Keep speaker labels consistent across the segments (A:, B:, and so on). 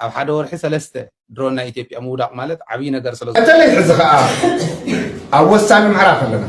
A: ኣብ ሓደ ወርሒ 3 ድሮን ናይ ኢትዮጵያ ምውዳቕ ማለት ዓብይ ነገር ስለ ዝኾነ
B: እተለይ ሕዚ ከዓ ኣብ ወሳኒ ምዕራፍ ኣለና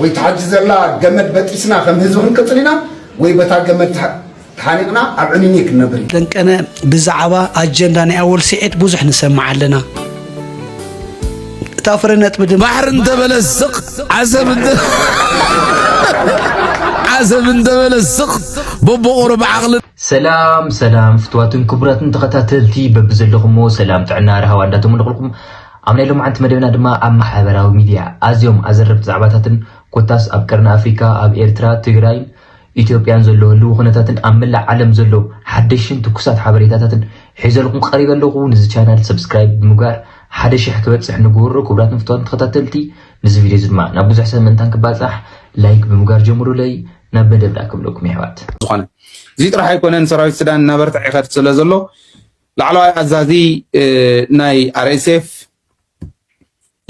B: ወይ ተሓጂ ዘላ ገመድ በጢስና ከም ህዝቢ ክንቅፅል ኢና ወይ በታ ገመድ ተሓኒቕና ኣብ ዕንኒ ክንነብር ኢና
C: ደንቀነ ብዛዕባ ኣጀንዳ ናይ ኣወል ስዒት ብዙሕ ንሰማዕ ኣለና እታ ፍረ ነጥቢ ድማ
D: ባሕር እንተበለስቕ ዓሰብ እንተበለስቕ በቦቑሩ ብዓቕሊ
E: ሰላም ፍትዋትን ክቡራትን ተኸታተልቲ በብዘለኹሞ ሰላም ጥዕና ረሃዋ እንዳተመንኹልኩም ኣብ ናይ ሎምዓንቲ መደብና ድማ ኣብ ማሕበራዊ ሚድያ ኣዝዮም ኣዘረብቲ ዛዕባታትን ኮታስ ኣብ ቀርኒ ኣፍሪካ ኣብ ኤርትራ ትግራይ ኢትዮጵያን ዘለዎ ህልው ኩነታትን ኣብ መላእ ዓለም ዘሎ ሓደሽን ትኩሳት ሓበሬታታትን ሒዘልኩም ቀሪበ ኣለኹ ነዚ ቻናል ሰብስክራይብ ብምግባር 1000 ክበፅሕ ንግብሮ ክቡራትን ፍትዋትን ተኸታተልቲ ነዚ ቪድዮ ድማ ናብ ብዙሕ ሰብ መንታን ክባፅሕ ላይክ ብምግባር ጀምሩለይ ናብ መደብዳ ክብለኩም ይሕዋት
A: ዝኾነ እዚ ጥራሕ ኣይኮነን ሰራዊት ሱዳን እናበርትዐ ይኸድ ስለ ዘሎ ላዕለዋይ ኣዛዚ ናይ RSF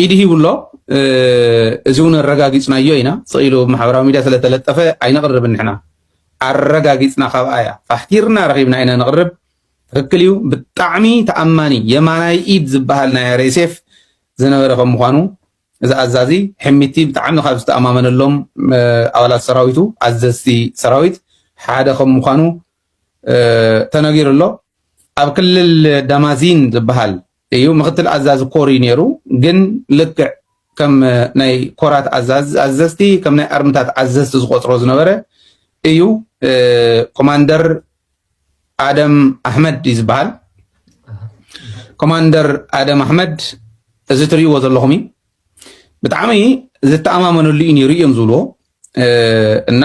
A: ኢድ ሂብሎ እዚ እውን ኣረጋጊፅናዮ ኢና ስኢሉ ማሕበራዊ ሚድያ ስለተለጠፈ ኣይነቕርብን ንሕና ኣረጋጊፅና ካብኣ እያ ፋሕቲርና ረኺብና ኢና ነቕርብ ትክክል እዩ ብጣዕሚ ተኣማኒ የማናይ ኢድ ዝበሃል ናይ RSF ዝነበረ ከም ምዃኑ እዚ ኣዛዚ ሕሚቲ ብጣዕሚ ካብ ዝተኣማመነሎም ኣባላት ሰራዊቱ ኣዘዝቲ ሰራዊት ሓደ ከም ምዃኑ ተነጊሩ ኣሎ ኣብ ክልል ዳማዚን ዝበሃል እዩ ምክትል ኣዛዚ ኮር እዩ ነይሩ ግን ልክዕ ከም ናይ ኮራት ኣዘዝቲ ከም ናይ ኣርምታት ኣዘዝቲ ዝቆፅሮ ዝነበረ እዩ ኮማንደር ኣደም ኣሕመድ እዩ ዝበሃል ኮማንደር ኣደም ኣሕመድ እዚ ትሪእዎ ዘለኹም እዩ ብጣዕሚ ዝተኣማመነሉ እዩ ነይሩ እዮም ዝብልዎ እና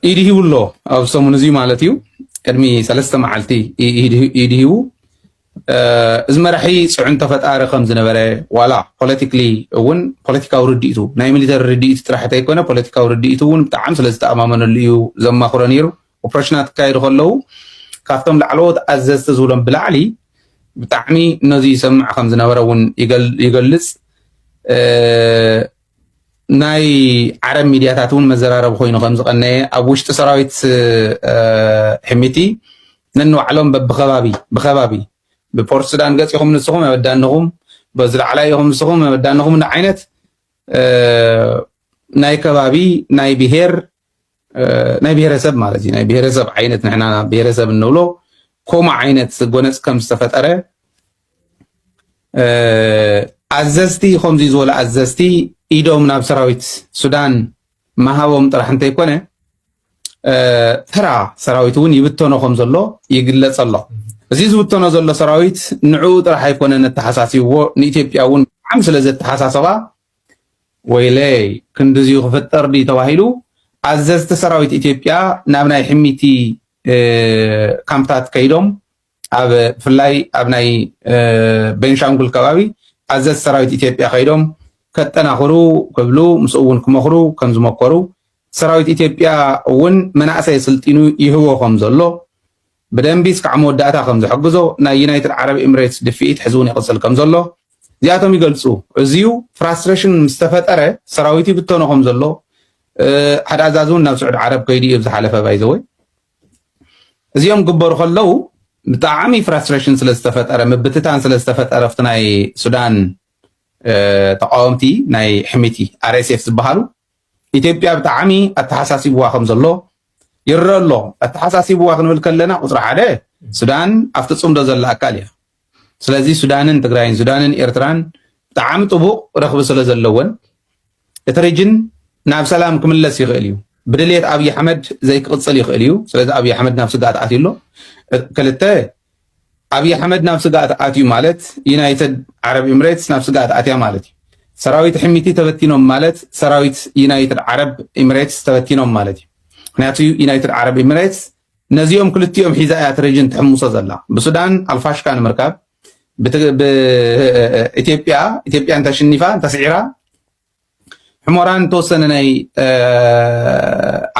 A: ኢድ ሂብሎ ኣብ ሰሙን እዚ ማለት እዩ ቅድሚ 3 መዓልቲ ኢድ ሂቡ እዚ መራሒ ፅዕንቶ ፈጣሪ ከም ዝነበረ ዋላ ፖለቲካሊ እውን ፖለቲካዊ ርድኢቱ ናይ ሚሊተሪ ርድኢቱ ጥራሕቲ ኣይኮነ ፖለቲካዊ ርድኢቱ እውን ብጣዕሚ ስለ ዝተኣማመነሉ እዩ ዘማኽሮ ነይሩ ኦፕሬሽናት ክካየዱ ከለዉ ካብቶም ላዕለዎት ኣዘዝቲ ዝብሎም ብላዕሊ ብጣዕሚ ነዚ ይሰምዕ ከም ዝነበረ እውን ይገልፅ ናይ ዓረብ ሚድያታት እውን መዘራረብ ኮይኑ ከም ዝቐነየ ኣብ ውሽጢ ሰራዊት ሕሚቲ ነንባዕሎም ብኸባቢ ብፖርት ሱዳን ገፂኹም ንስኹም የበዳንኹም በዝላዕላ ኢኹም ንስኹም የበዳንኹም ዓይነት ናይ ከባቢ ናይ ብሄረሰብ ማለት እዩ ናይ ብሄረሰብ ዓይነት ንሕና ብሄረሰብ እንብሎ ኮማ ዓይነት ጎነፅ ከም ዝተፈጠረ ኣዘዝቲ ከምዚ ዝበሉ ኣዘዝቲ ኢዶም ናብ ሰራዊት ሱዳን መሃቦም ጥራሕ እንተይኮነ ተራ ሰራዊት እውን ይብተኖ ከም ዘሎ ይግለፅ ኣሎ እዚ ዝብተኖ ዘሎ ሰራዊት ንዕኡ ጥራሕ ኣይኮነን ተሓሳሲብዎ ንኢትዮጵያ እውን ብጣዕሚ ስለ ዘተሓሳሰባ ወይለይ ክንዲዚ ክፍጠር ዲ ተባሂሉ ኣዘዝቲ ሰራዊት ኢትዮጵያ ናብ ናይ ሕሚቲ ካምፕታት ከይዶም ኣብ ብፍላይ ኣብ ናይ ቤንሻንጉል ከባቢ ኣዘዝቲ ሰራዊት ኢትዮጵያ ከይዶም ከጠናኽሩ ክብሉ ምስ እውን ክመኽሩ ከም ዝመከሩ ሰራዊት ኢትዮጵያ እውን መናእሰይ ስልጢኑ ይህቦ ከም ዘሎ ብደንቢ እስካዕ መወዳእታ ከም ዝሕግዞ ናይ ዩናይትድ ዓረብ ኤምሬትስ ድፊኢት ሕዚ እውን ይቕፅል ከም ዘሎ እዚኣቶም ይገልፁ እዚዩ ፍራስትሬሽን ምስ ተፈጠረ ሰራዊት ይብተኖ ከም ዘሎ ሓደ ኣዛዚ እውን ናብ ስዑድ ዓረብ ከይዱ እዩ ዝሓለፈ ባይዘወይ እዚኦም ግበሩ ከለዉ ብጣዕሚ ፍራስትሬሽን ስለ ዝተፈጠረ ምብትታን ስለ ዝተፈጠረ ኣብቲ ናይ ሱዳን ተቃወምቲ ናይ ሕሚቲ RSF ዝበሃሉ ኢትዮጵያ ብጣዕሚ ኣተሓሳሲብዋ ከም ዘሎ ይረአ ኣሎ ኣተሓሳሲብዋ ክንብል ከለና ቁፅሪ ሓደ ሱዳን ኣብቲ ፅምዶ ዘላ ኣካል እያ ስለዚ ሱዳንን ትግራይን ሱዳንን ኤርትራን ብጣዕሚ ጥቡቕ ረኽቢ ስለ ዘለወን እቲ ሪጅን ናብ ሰላም ክምለስ ይኽእል እዩ ብድሌት ኣብዪ ኣሕመድ ዘይክቕፅል ይኽእል እዩ ስለዚ ኣብዪ ኣሕመድ ናብ ስጋኣት ኣትዩ ኣሎ ክልተ ኣብዪ ኣሕመድ ናብ ስጋኣት ኣትዩ ማለት ዩናይትድ ዓረብ ኤምሬትስ ናብ ስጋኣት ኣትያ ማለት እዩ ሰራዊት ሕሚቲ ተበቲኖም ማለት ሰራዊት ዩናይትድ ዓረብ ኤምሬትስ ተበቲኖም ማለት እዩ ምክንያቱ ዩናይትድ ዓረብ ኤምሬትስ ነዚኦም ክልቲኦም ሒዛ እያ እቲ ሪጅን ትሕምሶ ዘላ ብሱዳን ኣልፋሽካ ንምርካብ ብኢትዮጵያ እንተሽኒፋ እንተስዒራ ሕሞራን ተወሰነ ናይ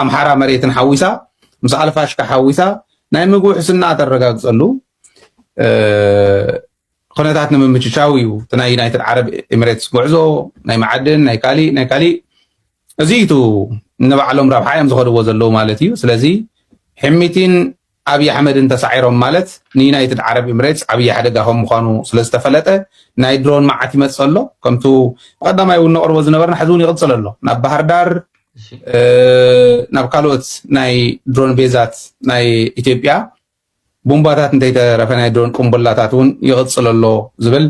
A: ኣምሓራ መሬትን ሓዊሳ ምስ ኣልፋሽካ ሓዊሳ ናይ ምግቢ ሕስና ተረጋግፀሉ ኩነታት ንምምችቻው እዩ እቲ ናይ ዩናይትድ ዓረብ ኤምሬትስ ጉዕዞ ናይ መዓድን ናይ ካሊእ እዚ ቱ ንባዕሎም ረብሓ እዮም ዝኸድዎ ዘለዉ ማለት እዩ ስለዚ ሕሚቲን አብይ አህመድን ተሳዒሮም ማለት ንዩናይትድ ዓረብ ኤምሬትስ ዓብይ ሓደጋ ከም ምዃኑ ስለዝተፈለጠ ናይ ድሮን መዓት ይመፅእ ኣሎ ከምቱ ቀዳማይ እውን ነቕርቦ ዝነበርና ሕዚ እውን ይቕፅል ኣሎ ናብ ባህር ዳር ናብ ካልኦት ናይ ድሮን ቤዛት ናይ ኢትዮጵያ ቦምባታት እንተይተረፈ ናይ ድሮን ቁምቡላታት እውን ይቕፅል ኣሎ ዝብል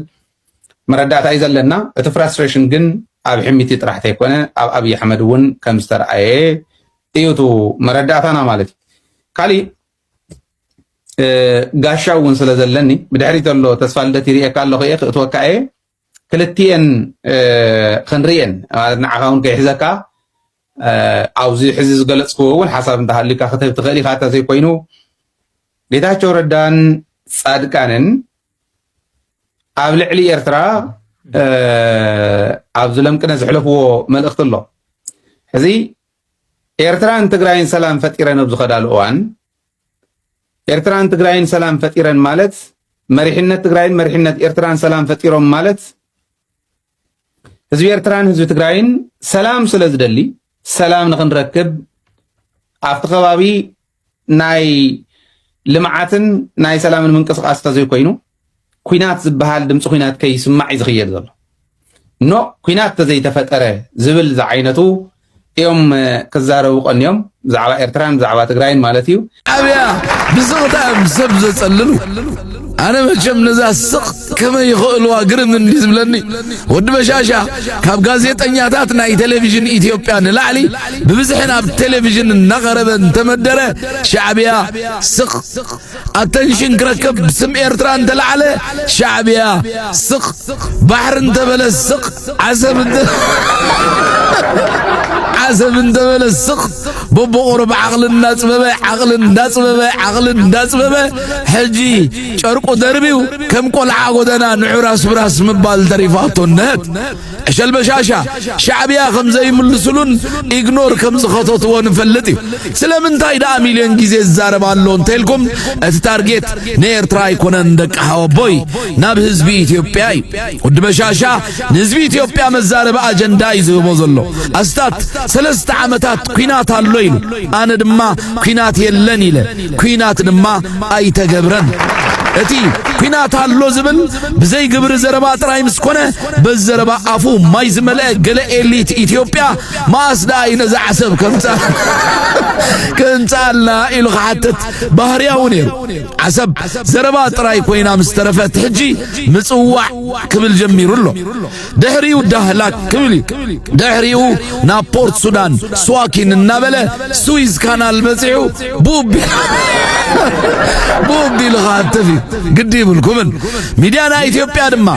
A: መረዳእታ እዩ ዘለና እቲ ፍራስትሬሽን ግን ኣብ ሕሚቲ ጥራሕ ተይኮነ ኣብ አብይ አሕመድ እውን ከም ዝተረኣየ እዩ እቲ መረዳእታና ማለት እዩ ካሊእ ጋሻ እውን ስለ ዘለኒ ብድሕሪት ኣሎ ተስፋ ልደት ይርአካ ኣለኹ እየ ክእትወካ እየ ክልቲአን ክንርአን ንዓኻ እውን ከይሕዘካ ኣብዚ ሕዚ ዝገለፅክዎ እውን ሓሳብ እንተሃሊካ ክትህብ ትኽእል ኢኻ እንተዘይኮይኑ ጌታቸው ረዳን ጻድቃንን ኣብ ልዕሊ ኤርትራ ኣብ ዝለምቅነ ዝሕለፍዎ መልእኽቲ ኣሎ ሕዚ ኤርትራን ትግራይን ሰላም ፈጢረን ኣብ ዝኸዳሉ እዋን ኤርትራን ትግራይን ሰላም ፈጢረን ማለት መሪሕነት ትግራይን መሪሕነት ኤርትራን ሰላም ፈጢሮም ማለት ህዝቢ ኤርትራን ህዝቢ ትግራይን ሰላም ስለ ዝደሊ ሰላም ንኽንረክብ ኣብቲ ከባቢ ናይ ልምዓትን ናይ ሰላምን ምንቅስቃስ ተዘይኮይኑ ኩናት ዝበሃል ድምፂ ኩናት ከይስማዕ እዩ ዝኽየድ ዘሎ ኖ ኩናት ተዘይተፈጠረ ዝብል ዝዓይነቱ እዮም ክዛረቡ ቀንዮም ብዛዕባ ኤርትራን ብዛዕባ ትግራይን ማለት እዩ
D: ሻዕብያ ብስቕታ ሰብ ዘፀልሉ ኣነ መቸም ነዛ ስቕ ከመይ ይኽእልዋ ግርም እንዲ ዝብለኒ ወዲ በሻሻ ካብ ጋዜጠኛታት ናይ ቴሌቪዥን ኢትዮጵያ ንላዕሊ ብብዝሕን ኣብ ቴሌቪዥን እናቐረበ እንተመደረ ሻዕብያ ስቕ ኣተንሽን ክረከብ ብስም ኤርትራ እንተላዕለ ሻዕብያ ስቕ ባሕሪ እንተበለ ስቕ ዓሰብ እንተበለ ስቕ በቦቑርብ ዓቕሊ እንዳፅበበ ሕጂ ጨርቁ ደርቢው ከም ቆልዓ ጎደና ንዑራስ ብራስ ምባል ተሪፋቶ ነህት ዕሸል በሻሻ ሻዕብያ ከም ዘይምልስሉን ኢግኖር ከም ዝኸተትዎ ንፈልጥ እዩ ስለምንታይ ደኣ ሚልዮን ጊዜ ዝዛረብ ኣሎ እንተኢልኩም እቲ ታርጌት ንኤርትራ ኣይኮነን ደቂ ሓወቦይ ናብ ህዝቢ ኢትዮጵያ እዩ ወዲ በሻሻ ንህዝቢ ኢትዮጵያ መዛረቢ ኣጀንዳ እዩ ዝህቦ ዘሎ ኣስታት 3 ዓመታት ኩናት ኣሎ ኢሉ ኣነ ድማ ኩናት የለን ኢለ ኩናት ድማ ኣይተገብረን እቲ ኩናት ኣሎ ዝብል ብዘይ ግብሪ ዘረባ ጥራይ ምስ ኮነ በዘረባ ኣፉ ማይ ዝመልአ ገለ ኤሊት ኢትዮጵያ ማስዳ ነዛ ዓሰብ ከንፃልና ኢሉ ክሓትት ባህርያው ነይሩ ዓሰብ ዘረባ ጥራይ ኮይና ምስ ተረፈት ሕጂ ምፅዋዕ ክብል ጀሚሩ ኣሎ ድሕሪኡ ዳህላክ ክብል ድሕሪኡ ናብ ፖርት ሱዳን ስዋኪን እናበለ ስዊዝ ካናል በፂዑ ቡቢ ልኻትፍ ግዲ ይብልኩምን ሚድያና ኢትዮጵያ ድማ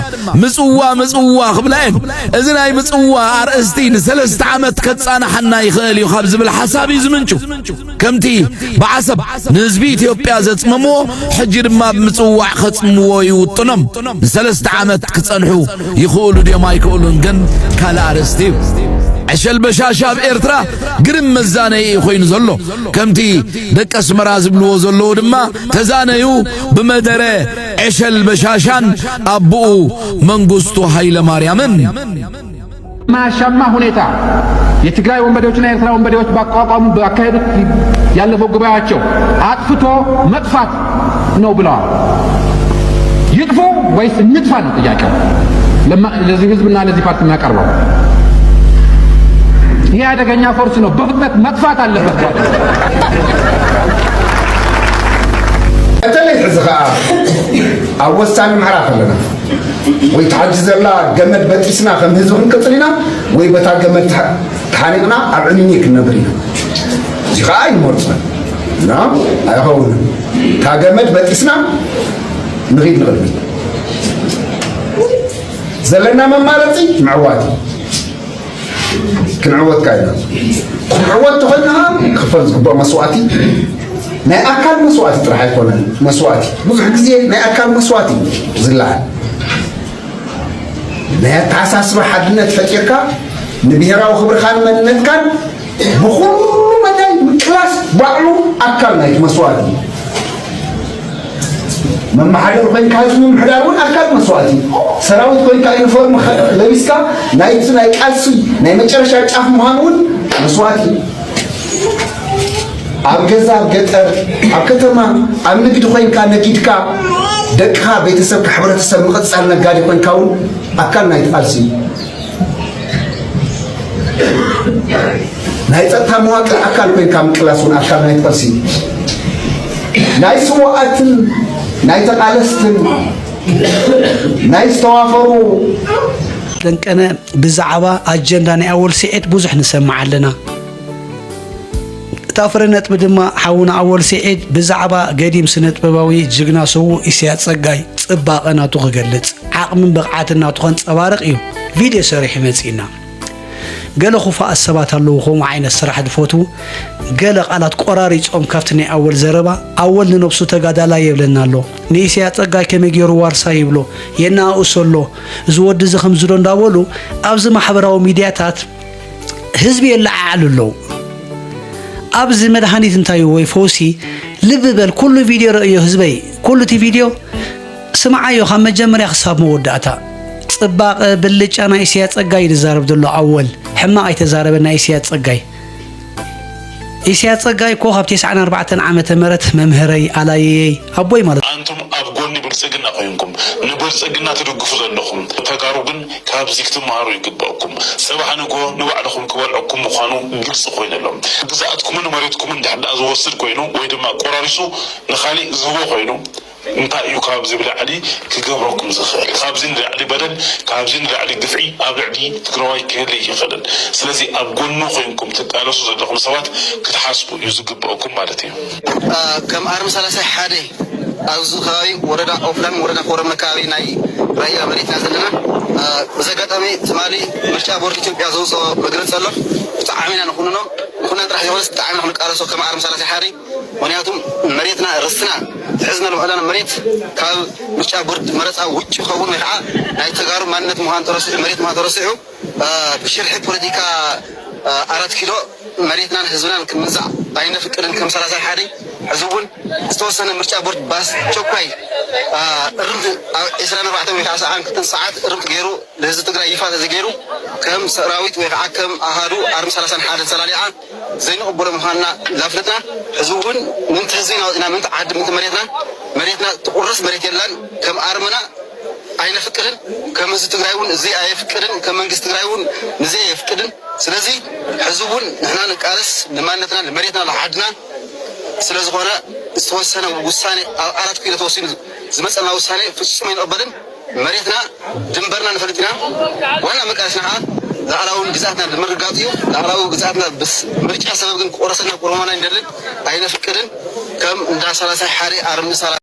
D: ምፅዋ ክብላየን እዚ ናይ ምፅዋ ኣርእስቲ ን3 ዓመት ከፃናሐና ይኽእል እዩ ካብ ዝብል ሓሳብ እዩ ዝምንጩ ከምቲ ብዓሰብ ንህዝቢ ኢትዮጵያ ዘፅመምዎ ሕጂ ድማ ብምፅዋዕ ከፅምዎ ይውጥኖም ን3 ዓመት ክፀንሑ ይኽእሉ ድዮም ኣይክእሉን ግን ካልእ ኣርእስቲ እዩ ዕሸል በሻሻ ብኤርትራ ግርም መዛነይ ኮይኑ ዘሎ ከምቲ ደቂ ኣስመራ ዝብልዎ ዘለዉ ድማ ተዛነዩ ብመደረ ዕሸል በሻሻን አብኡ መንግስቱ ኃይለ ማርያምን
F: ማሻማ ሁኔታ የትግራይ ወንበዴዎችና የኤርትራ ወንበዴዎች ባቋቋሙ ባካሄዱት ያለፈው ጉባኤያቸው አጥፍቶ መጥፋት ነው ብለዋል። ይጥፉ ወይስ እንጥፋ ነው ጥያቄው ለዚህ ህዝብና ለዚህ ፓርቲ የሚያቀርበው። ይሄ አደገኛ ፎርስ ነው፣ በፍጥነት መጥፋት አለበት።
B: በተለይ ሕዝኻ ኣብ ወሳኒ ምዕራፍ ኣለና ወይ ተሓጅዘላ ገመድ በጢስና ከም ህዝቢ ክንቅፅል ኢና ወይ በታ ገመድ ተሓኒቕና ኣብ ዕንኒ ክንነብር ኢና። እዚ ከዓ ይመርፅን እና ኣይኸውንን ታ ገመድ በጢስና ንኺድ ንቕድሚ ዘለና መማረፂ ምዕዋት ክንዕወትካ ኢና ክንዕወት ተኾይንካ ክፈል ዝግባእ መስዋእቲ ናይ ኣካል መስዋእቲ ጥራሕ ኣይኮነን መስዋእቲ ብዙሕ ግዜ ናይ ኣካል መስዋእቲ ዝለዓል ናይ ኣተሓሳስባ ሓድነት ፈጢርካ ንብሄራዊ ክብርኻን መንነትካን ብኩሉ መዳይ ምቅላስ ባዕሉ ኣካል ናይቲ መስዋእቲ መማሓደር ኮይንካ ህዝቢ ምምሕዳር እውን ኣካል መስዋእቲ ሰራዊት ኮይንካ ዩኒፎርም ለቢስካ ናይቲ ናይ ቃልሲ ናይ መጨረሻ ጫፍ ምዃኑ እውን መስዋእቲ أبجزا بجتر أكتما أمنجد خوين كان نجدك دكها بيتسب كحبرة السلم قد سألنا قاعد يكون كون أكلنا يتفلسي نايت أتموات أكل كون كام كلاسون أكلنا يتفلسي نايس وقتن نايت قالستن نايس توافروا
C: لأنك أنا بزعبة أجندة أول سيئت بوزح نسمع لنا تافرنت بدما حاونا أول سيئت بزعبة قديم سنة بباوي جغنا سو إسيات سقاي تباقنا تغلت عقم من بقعاتنا تخون تبارق إيو فيديو سريح متسينا قال خفاء السبات اللو خو معين السرح دفوتو قال قالت قراري تقوم كافتني أول زربة أول ننبسو تقادا لا يبلنا له نيسيات سقاي كميجيرو وارسا يبلو ينا أسولو زود زخم زرون داولو أبز محبراو ميدياتات هزبي اللي أعلو له أبز مدهانيت انتايو ويفوسي لببل كل فيديو رأيو هزبي كل تي فيديو سمعايو خام مجمري خصاب موداتا صباق بلج أنا إسيات سقاي لزارب دلو أول حما أي تزاربنا إسيات سقاي إسيات سقاي كوخب 94 عامة مرت ممهري علي أبوي مالت
G: أنتم أبغوني بلسجنا قيمكم نبلسجنا تدقفوا زلهم تجاربن كابزيك تمارو يقبلكم سبحان نقول نوعدكم كوالعكم مخانو جلس قوين لهم جزاتكم من مريتكم من دحد أزوصل قوينو ويدما قرارسو نخالي زبو قوينو انت ايو كابزي بلا علي كقبركم زخير كابزين علي بدل كابزين علي دفعي ابعدي تقراي كلي يخدن سلازي ابقول نوخينكم تقالسوا زدكم سوات كتحاسبوا يزقبكم مالتي
H: كم ارم ثلاثه حادي أوزو خاوي وردا أوفلان وردا فورم نكاوي ناي رأي أمريكا نازلنا بزقت أمي تمالي مرشا بورك إثيوبيا زوز بقرن سلف تعاملنا نخوننا راح يوز تعاملنا نخونك أرسو كما أرم سلاسي حاري ونياتهم مريتنا رسنا تحزنا لو أنا مريت كاب مرشا بورد مرت أو وجه خون ملعا ناي تجارب مانت مهان ترسي مريت ما ترسيعو بشرح بوليتيكا 4 كيلو مريتنا حزبنا كمزع باينه فكرن كم سلاسي حاري حزبون استوسنا مرشا بورد باس شوكاي رمز إسرائيل بعثوا ويكاس عن كتن ساعات رمز غيرو لهذا تقرأ يفاد هذا غيرو كم سراويت ويقع كم أهارو أرم سلاسن حادث سلاليعة زين قبل مهنا لافلتنا حزبون من تهزين أو إن من تعد من مريتنا تقرص مريت يلان كم أرمنا أين فكرن كم تقرأون زي أي فكرن كم من تقرأون زي فكرن سلازي حزبون هنا نقالس لمانتنا لمريتنا لحدنا سلازي هنا استوسنا ووساني 4 كيلو توسين زمصنا وساني فسمين أبدن مريتنا دنبرنا نفلتنا وانا مقاسنا زعلاون جزاتنا المرقاطيو زعلاو جزاتنا بس مرجع سبب قرصنا قرمانا ندلل أين فكرن كم دا 30 حاري 4